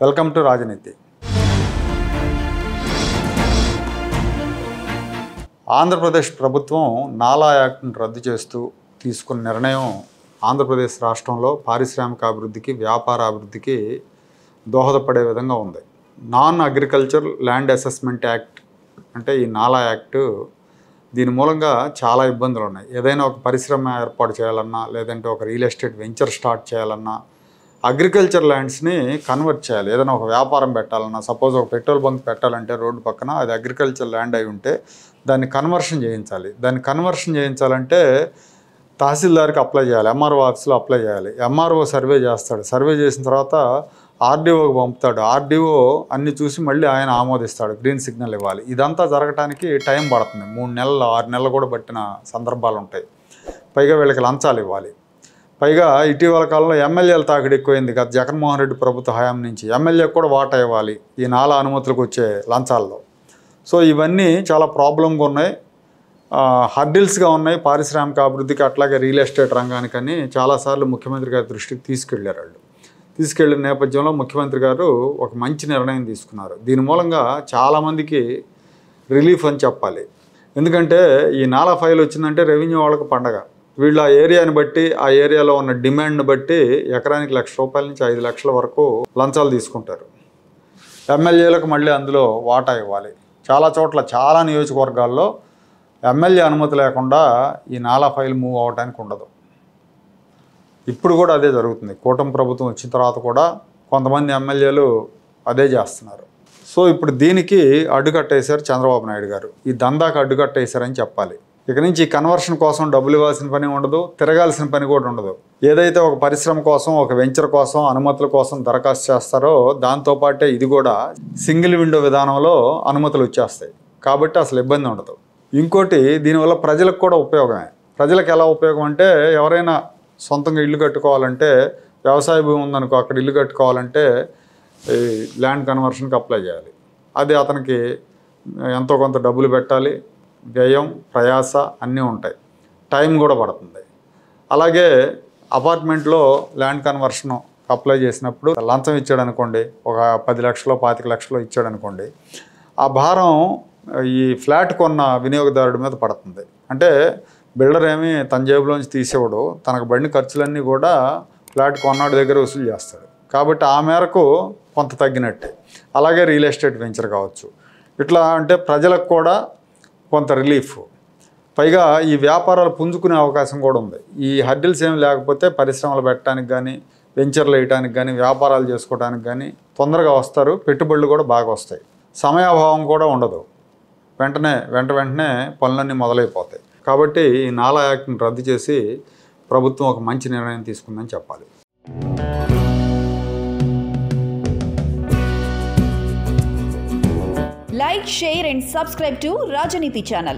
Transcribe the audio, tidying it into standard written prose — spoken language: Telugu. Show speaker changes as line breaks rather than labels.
వెల్కమ్ టు రాజనీతి. ఆంధ్రప్రదేశ్ ప్రభుత్వం నాలా యాక్ట్ను రద్దు చేస్తూ తీసుకున్న నిర్ణయం ఆంధ్రప్రదేశ్ రాష్ట్రంలో పారిశ్రామిక అభివృద్ధికి, వ్యాపార అభివృద్ధికి దోహదపడే విధంగా ఉంది. Non agriculture land assessment act అంటే ఈ నాలా యాక్టు, దీని మూలంగా చాలా ఇబ్బందులు ఉన్నాయి. ఏదైనా ఒక పరిశ్రమ ఏర్పాటు చేయాలన్నా, లేదంటే ఒక రియల్ ఎస్టేట్ వెంచర్ స్టార్ట్ చేయాలన్నా, అగ్రికల్చర్ ల్యాండ్స్ని కన్వర్ట్ చేయాలి. ఏదైనా ఒక వ్యాపారం పెట్టాలన్నా, సపోజ్ ఒక పెట్రోల్ బంక్ పెట్టాలంటే రోడ్డు పక్కన అది అగ్రికల్చర్ ల్యాండ్ అయి ఉంటే దాన్ని కన్వర్షన్ చేయించాలి. దాన్ని కన్వర్షన్ చేయించాలంటే తహసీల్దార్కి అప్లై చేయాలి, ఎంఆర్ఓ ఆఫీస్లో అప్లై చేయాలి. ఎంఆర్ఓ సర్వే చేస్తాడు. సర్వే చేసిన తర్వాత ఆర్డీఓకి పంపుతాడు. ఆర్డీఓ అన్ని చూసి మళ్ళీ ఆయన ఆమోదిస్తాడు, గ్రీన్ సిగ్నల్ ఇవ్వాలి. ఇదంతా జరగడానికి టైం పడుతుంది. 3 నెలలు 6 నెలలు కూడా పట్టిన సందర్భాలు ఉంటాయి. పైగా వీళ్ళకి లంచాలు ఇవ్వాలి. పైగా ఇటీవల కాలంలో ఎమ్మెల్యేల తాకిడి ఎక్కువైంది. గత జగన్మోహన్ రెడ్డి ప్రభుత్వ హయాం నుంచి ఎమ్మెల్యేకి కూడా వాటా ఇవ్వాలి ఈ నాలా అనుమతులకు వచ్చే లంచాల్లో. సో ఇవన్నీ చాలా ప్రాబ్లంగా ఉన్నాయి, హర్డిల్స్గా ఉన్నాయి పారిశ్రామిక అభివృద్ధికి, అట్లాగే రియల్ ఎస్టేట్ రంగానికని చాలాసార్లు ముఖ్యమంత్రి గారి దృష్టికి తీసుకెళ్లారు. వాళ్ళు తీసుకెళ్లిన నేపథ్యంలో ముఖ్యమంత్రి గారు ఒక మంచి నిర్ణయం తీసుకున్నారు. దీని మూలంగా చాలామందికి రిలీఫ్ అని చెప్పాలి. ఎందుకంటే ఈ నాలా ఫైల్ వచ్చిందంటే రెవెన్యూ వాళ్ళకు పండగ. వీళ్ళు ఆ ఏరియాని బట్టి, ఆ ఏరియాలో ఉన్న డిమాండ్ని బట్టి ఎకరానికి ₹1,00,000 నుంచి 5 లక్షల వరకు లంచాలు తీసుకుంటారు. ఎమ్మెల్యేలకు మళ్ళీ అందులో వాటా ఇవ్వాలి. చాలా చోట్ల, చాలా నియోజకవర్గాల్లో ఎమ్మెల్యే అనుమతి లేకుండా ఈ నాలా ఫైల్ మూవ్ అవ్వడానికి ఉండదు. ఇప్పుడు కూడా అదే జరుగుతుంది. కూటమి ప్రభుత్వం వచ్చిన తర్వాత కూడా కొంతమంది ఎమ్మెల్యేలు అదే చేస్తున్నారు. సో ఇప్పుడు దీనికి అడ్డుకట్టేశారు చంద్రబాబు నాయుడు గారు. ఈ దందాకు అడ్డుకట్టేశారని చెప్పాలి. ఇక నుంచి ఈ కన్వర్షన్ కోసం డబ్బులు ఇవ్వాల్సిన పని ఉండదు, తిరగాల్సిన పని కూడా ఉండదు. ఏదైతే ఒక పరిశ్రమ కోసం, ఒక వెంచర్ కోసం, అనుమతుల కోసం దరఖాస్తు చేస్తారో దాంతోపాటే ఇది కూడా సింగిల్ విండో విధానంలో అనుమతులు వచ్చేస్తాయి. కాబట్టి అసలు ఇబ్బంది ఉండదు. ఇంకోటి, దీనివల్ల ప్రజలకు కూడా ఉపయోగమే. ప్రజలకు ఎలా ఉపయోగం అంటే, ఎవరైనా సొంతంగా ఇల్లు కట్టుకోవాలంటే, వ్యవసాయ భూమి ఉందనుకో, అక్కడ ఇల్లు కట్టుకోవాలంటే ఈ ల్యాండ్ కన్వర్షన్కి అప్లై చేయాలి. అది అతనికి ఎంతో కొంత డబ్బులు పెట్టాలి, వ్యయం, ప్రయాస అన్నీ ఉంటాయి, టైం కూడా పడుతుంది. అలాగే అపార్ట్మెంట్లో ల్యాండ్ కన్వర్షన్ అప్లై చేసినప్పుడు లంచం ఇచ్చాడు అనుకోండి, ఒక 10 లక్షలు 25 లక్షలు ఇచ్చాడు అనుకోండి, ఆ భారం ఈ ఫ్లాట్ కొన్న వినియోగదారుడి మీద పడుతుంది. అంటే బిల్డర్ ఏమీ తన జేబులోంచి తీసేవాడు, తనకు బండి ఖర్చులన్నీ కూడా ఫ్లాట్ కొన్నాడు దగ్గర వసూలు చేస్తాడు. కాబట్టి ఆ మేరకు కొంత తగ్గినట్టే. అలాగే రియల్ ఎస్టేట్ వెంచర్ కావచ్చు. ఇట్లా అంటే ప్రజలకు కూడా కొంత రిలీఫ్. పైగా ఈ వ్యాపారాలు పుంజుకునే అవకాశం కూడా ఉంది. ఈ హర్డిల్స్ ఏమి లేకపోతే పరిశ్రమలు పెట్టడానికి కానీ, వెంచర్లు వేయడానికి కానీ, వ్యాపారాలు చేసుకోవడానికి కానీ తొందరగా వస్తారు. పెట్టుబడులు కూడా బాగా వస్తాయి. సమయాభావం కూడా ఉండదు. వెంటనే పనులన్నీ మొదలైపోతాయి. కాబట్టి ఈ నాలా యాక్ట్ని రద్దు చేసి ప్రభుత్వం ఒక మంచి నిర్ణయం తీసుకుందని చెప్పాలి.
Like, share and subscribe to Rajaniti channel.